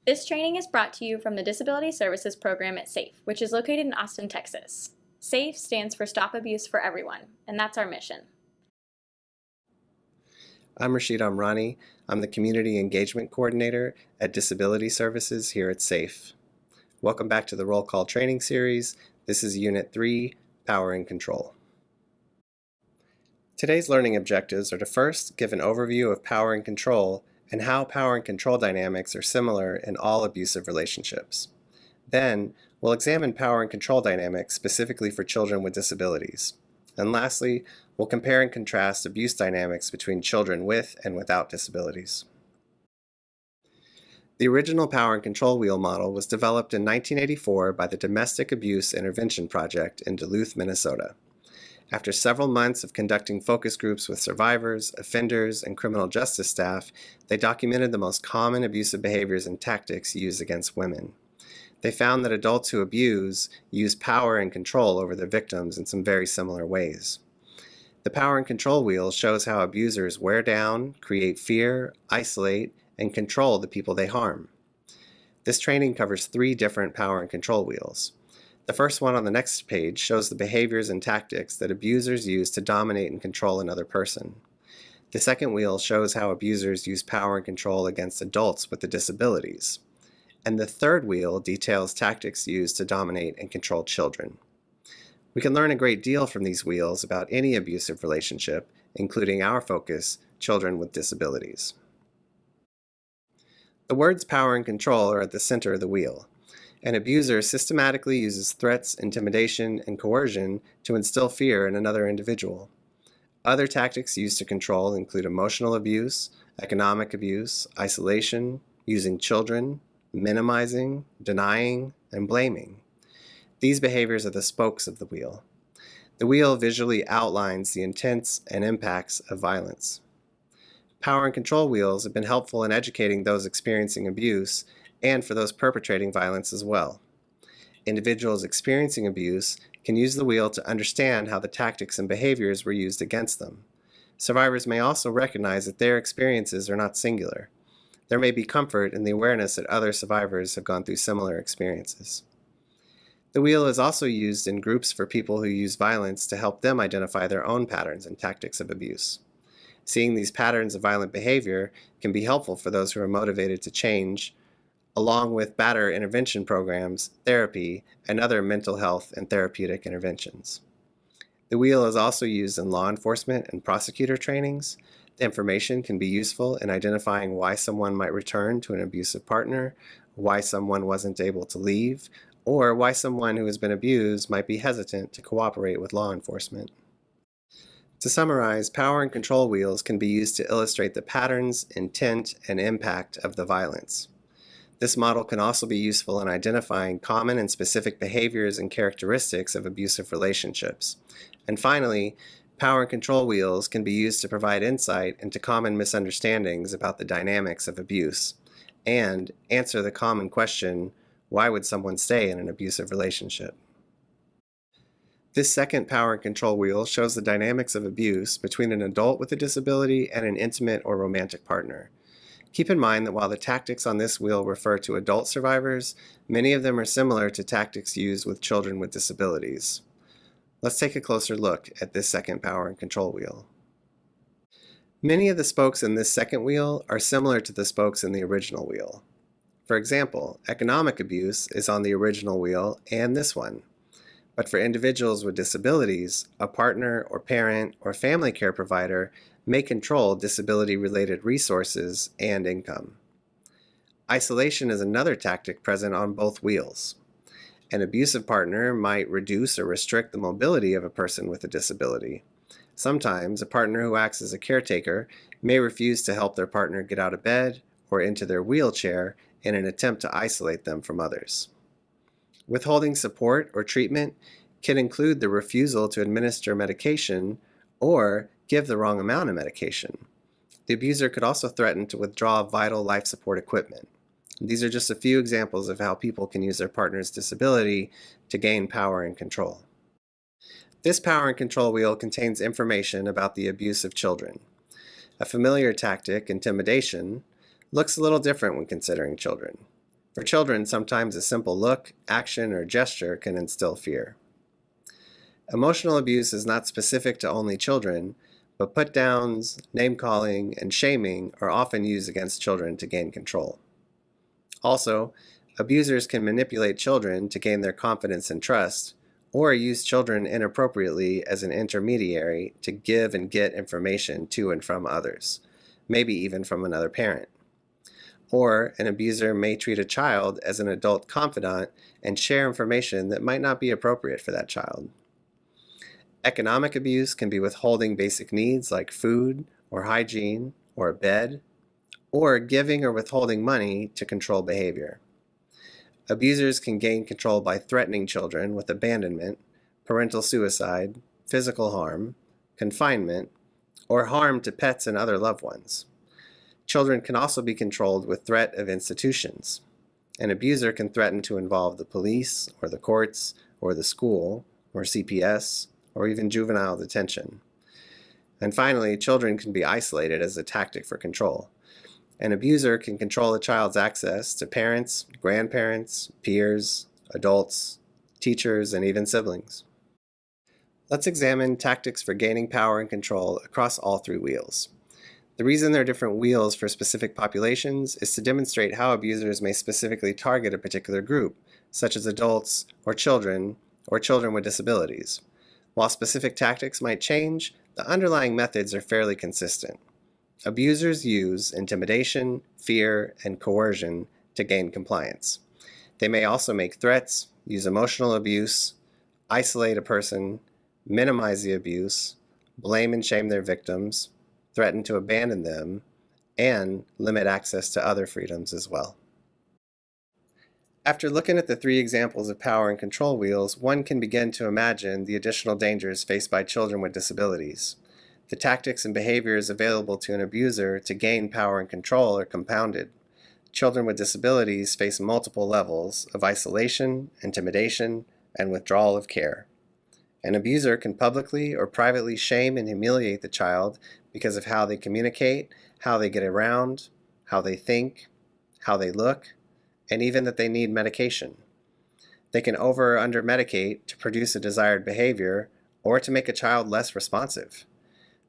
This training is brought to you from the Disability Services Program at SAFE, which is located in Austin, Texas. SAFE stands for Stop Abuse for Everyone, and that's our mission. I'm Rashid Amrani. I'm the Community Engagement Coordinator at Disability Services here at SAFE. Welcome back to the Roll Call Training Series. This is Unit 3, Power and Control. Today's learning objectives are to first give an overview of power and control and how power and control dynamics are similar in all abusive relationships. Then, we'll examine power and control dynamics specifically for children with disabilities. And lastly, we'll compare and contrast abuse dynamics between children with and without disabilities. The original Power and Control Wheel model was developed in 1984 by the Domestic Abuse Intervention Project in Duluth, Minnesota. After several months of conducting focus groups with survivors, offenders, and criminal justice staff, they documented the most common abusive behaviors and tactics used against women. They found that adults who abuse use power and control over their victims in some very similar ways. The Power and Control Wheel shows how abusers wear down, create fear, isolate, and control the people they harm. This training covers 3 different Power and Control Wheels. The first one on the next page shows the behaviors and tactics that abusers use to dominate and control another person. The second wheel shows how abusers use power and control against adults with disabilities. And the third wheel details tactics used to dominate and control children. We can learn a great deal from these wheels about any abusive relationship, including our focus, children with disabilities. The words power and control are at the center of the wheel. An abuser systematically uses threats, intimidation, and coercion to instill fear in another individual. Other tactics used to control include emotional abuse, economic abuse, isolation, using children, minimizing, denying, and blaming. These behaviors are the spokes of the wheel. The wheel visually outlines the intents and impacts of violence. Power and control wheels have been helpful in educating those experiencing abuse and for those perpetrating violence as well. Individuals experiencing abuse can use the wheel to understand how the tactics and behaviors were used against them. Survivors may also recognize that their experiences are not singular. There may be comfort in the awareness that other survivors have gone through similar experiences. The wheel is also used in groups for people who use violence to help them identify their own patterns and tactics of abuse. Seeing these patterns of violent behavior can be helpful for those who are motivated to change, along with better intervention programs, therapy, and other mental health and therapeutic interventions. The wheel is also used in law enforcement and prosecutor trainings. The information can be useful in identifying why someone might return to an abusive partner, why someone wasn't able to leave, or why someone who has been abused might be hesitant to cooperate with law enforcement. To summarize, power and control wheels can be used to illustrate the patterns, intent, and impact of the violence. This model can also be useful in identifying common and specific behaviors and characteristics of abusive relationships. And finally, power and control wheels can be used to provide insight into common misunderstandings about the dynamics of abuse and answer the common question, why would someone stay in an abusive relationship? This second power and control wheel shows the dynamics of abuse between an adult with a disability and an intimate or romantic partner. Keep in mind that while the tactics on this wheel refer to adult survivors, many of them are similar to tactics used with children with disabilities. Let's take a closer look at this second power and control wheel. Many of the spokes in this second wheel are similar to the spokes in the original wheel. For example, economic abuse is on the original wheel and this one. But for individuals with disabilities, a partner or parent or family care provider may control disability-related resources and income. Isolation is another tactic present on both wheels. An abusive partner might reduce or restrict the mobility of a person with a disability. Sometimes, a partner who acts as a caretaker may refuse to help their partner get out of bed or into their wheelchair in an attempt to isolate them from others. Withholding support or treatment can include the refusal to administer medication or give the wrong amount of medication. The abuser could also threaten to withdraw vital life support equipment. These are just a few examples of how people can use their partner's disability to gain power and control. This power and control wheel contains information about the abuse of children. A familiar tactic, intimidation, looks a little different when considering children. For children, sometimes a simple look, action, or gesture can instill fear. Emotional abuse is not specific to only children, but put-downs, name-calling, and shaming are often used against children to gain control. Also, abusers can manipulate children to gain their confidence and trust, or use children inappropriately as an intermediary to give and get information to and from others, maybe even from another parent. Or an abuser may treat a child as an adult confidant and share information that might not be appropriate for that child. Economic abuse can be withholding basic needs like food or hygiene or a bed, or giving or withholding money to control behavior. Abusers can gain control by threatening children with abandonment, parental suicide, physical harm, confinement, or harm to pets and other loved ones. Children can also be controlled with threat of institutions. An abuser can threaten to involve the police or the courts or the school or CPS or even juvenile detention. And finally, children can be isolated as a tactic for control. An abuser can control a child's access to parents, grandparents, peers, adults, teachers, and even siblings. Let's examine tactics for gaining power and control across all three wheels. The reason there are different wheels for specific populations is to demonstrate how abusers may specifically target a particular group, such as adults or children with disabilities. While specific tactics might change, the underlying methods are fairly consistent. Abusers use intimidation, fear, and coercion to gain compliance. They may also make threats, use emotional abuse, isolate a person, minimize the abuse, blame and shame their victims, threaten to abandon them, and limit access to other freedoms as well. After looking at the three examples of power and control wheels, one can begin to imagine the additional dangers faced by children with disabilities. The tactics and behaviors available to an abuser to gain power and control are compounded. Children with disabilities face multiple levels of isolation, intimidation, and withdrawal of care. An abuser can publicly or privately shame and humiliate the child because of how they communicate, how they get around, how they think, how they look, and even that they need medication. They can over or under medicate to produce a desired behavior or to make a child less responsive.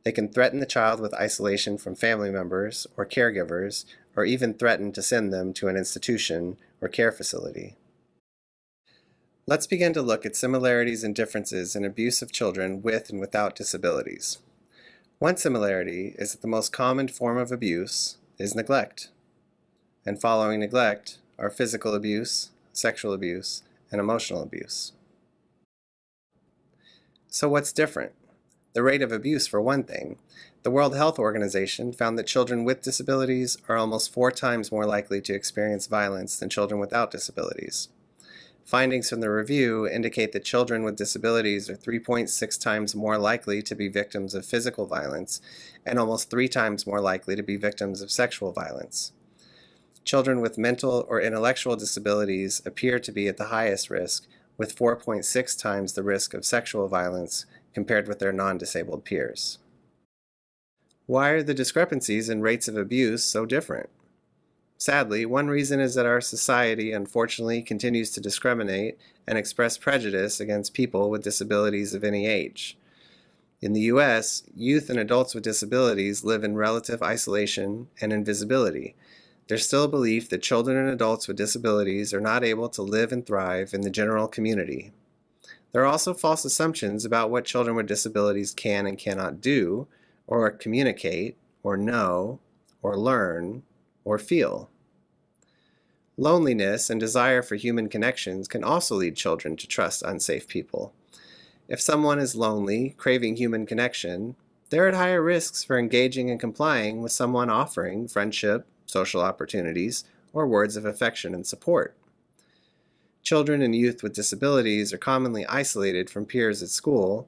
They can threaten the child with isolation from family members or caregivers, or even threaten to send them to an institution or care facility. Let's begin to look at similarities and differences in abuse of children with and without disabilities. One similarity is that the most common form of abuse is neglect. And following neglect are physical abuse, sexual abuse, and emotional abuse. So what's different? The rate of abuse, for one thing. The World Health Organization found that children with disabilities are almost 4 times more likely to experience violence than children without disabilities. Findings from the review indicate that children with disabilities are 3.6 times more likely to be victims of physical violence and almost 3 times more likely to be victims of sexual violence. Children with mental or intellectual disabilities appear to be at the highest risk, with 4.6 times the risk of sexual violence compared with their non-disabled peers. Why are the discrepancies in rates of abuse so different? Sadly, one reason is that our society unfortunately continues to discriminate and express prejudice against people with disabilities of any age. In the U.S., youth and adults with disabilities live in relative isolation and invisibility. There's still a belief that children and adults with disabilities are not able to live and thrive in the general community. There are also false assumptions about what children with disabilities can and cannot do, or communicate, or know, or learn, or feel. Loneliness and desire for human connections can also lead children to trust unsafe people. If someone is lonely, craving human connection, they're at higher risks for engaging and complying with someone offering friendship, social opportunities, or words of affection and support. Children and youth with disabilities are commonly isolated from peers at school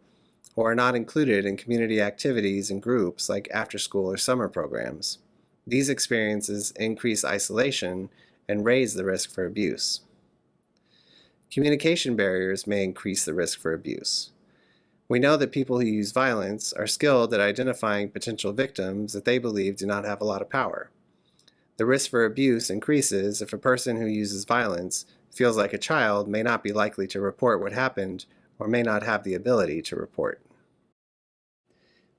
or are not included in community activities and groups like after-school or summer programs. These experiences increase isolation and raise the risk for abuse. Communication barriers may increase the risk for abuse. We know that people who use violence are skilled at identifying potential victims that they believe do not have a lot of power. The risk for abuse increases if a person who uses violence feels like a child may not be likely to report what happened or may not have the ability to report.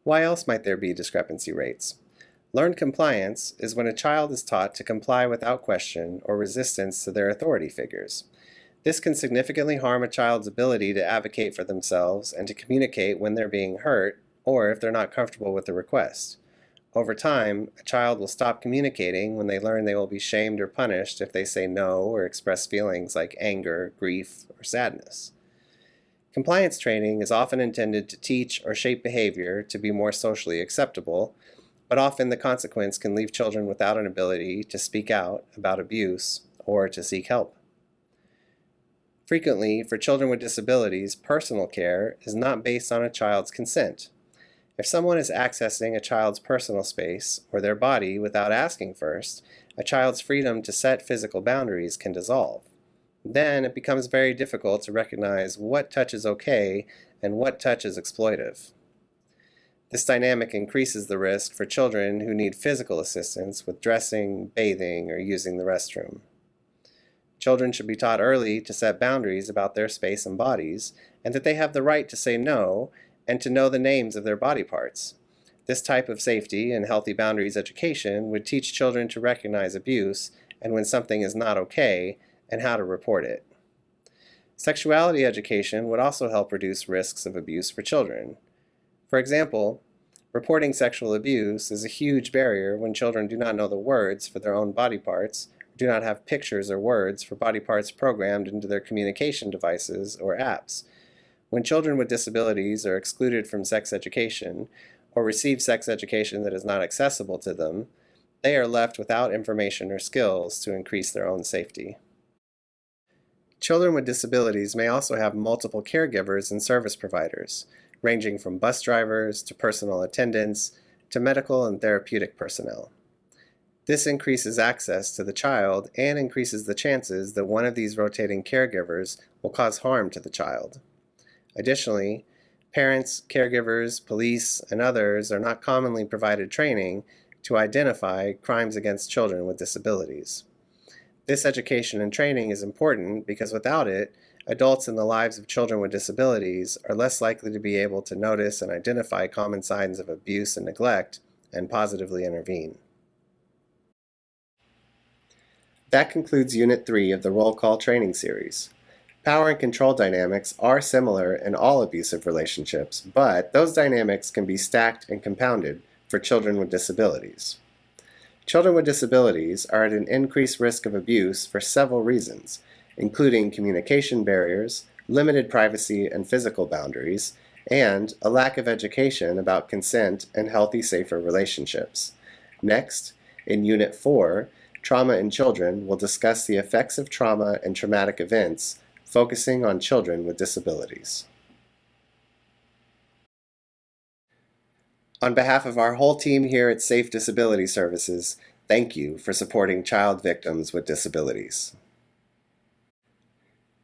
Why else might there be discrepancy rates? Learned compliance is when a child is taught to comply without question or resistance to their authority figures. This can significantly harm a child's ability to advocate for themselves and to communicate when they're being hurt or if they're not comfortable with the request. Over time, a child will stop communicating when they learn they will be shamed or punished if they say no or express feelings like anger, grief, or sadness. Compliance training is often intended to teach or shape behavior to be more socially acceptable, but often the consequence can leave children without an ability to speak out about abuse or to seek help. Frequently, for children with disabilities, personal care is not based on a child's consent. If someone is accessing a child's personal space or their body without asking first, a child's freedom to set physical boundaries can dissolve. Then it becomes very difficult to recognize what touch is okay and what touch is exploitive. This dynamic increases the risk for children who need physical assistance with dressing, bathing, or using the restroom. Children should be taught early to set boundaries about their space and bodies, and that they have the right to say no and to know the names of their body parts. This type of safety and healthy boundaries education would teach children to recognize abuse and when something is not okay and how to report it. Sexuality education would also help reduce risks of abuse for children. For example, reporting sexual abuse is a huge barrier when children do not know the words for their own body parts, do not have pictures or words for body parts programmed into their communication devices or apps. When children with disabilities are excluded from sex education or receive sex education that is not accessible to them, they are left without information or skills to increase their own safety. Children with disabilities may also have multiple caregivers and service providers, ranging from bus drivers to personal attendants to medical and therapeutic personnel. This increases access to the child and increases the chances that one of these rotating caregivers will cause harm to the child. Additionally, parents, caregivers, police, and others are not commonly provided training to identify crimes against children with disabilities. This education and training is important because without it, adults in the lives of children with disabilities are less likely to be able to notice and identify common signs of abuse and neglect and positively intervene. That concludes Unit 3 of the Roll Call training series. Power and control dynamics are similar in all abusive relationships, but those dynamics can be stacked and compounded for children with disabilities. Children with disabilities are at an increased risk of abuse for several reasons, including communication barriers, limited privacy and physical boundaries, and a lack of education about consent and healthy, safer relationships. Next, in Unit 4, Trauma in Children, we'll discuss the effects of trauma and traumatic events, focusing on children with disabilities. On behalf of our whole team here at Safe Disability Services, thank you for supporting child victims with disabilities.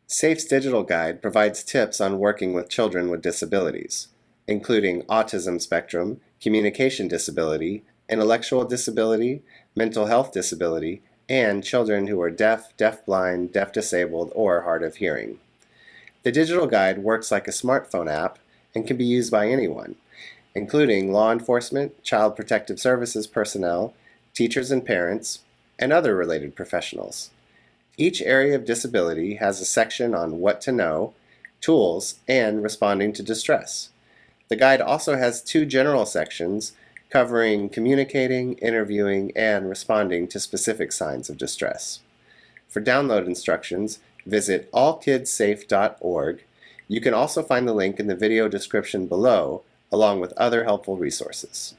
SAFE's digital guide provides tips on working with children with disabilities, including autism spectrum, communication disability, intellectual disability, mental health disability, and children who are deaf, deafblind, deaf-disabled, or hard of hearing. The digital guide works like a smartphone app and can be used by anyone, including law enforcement, child protective services personnel, teachers and parents, and other related professionals. Each area of disability has a section on what to know, tools, and responding to distress. The guide also has 2 general sections covering communicating, interviewing, and responding to specific signs of distress. For download instructions, visit allkidssafe.org. You can also find the link in the video description below, along with other helpful resources.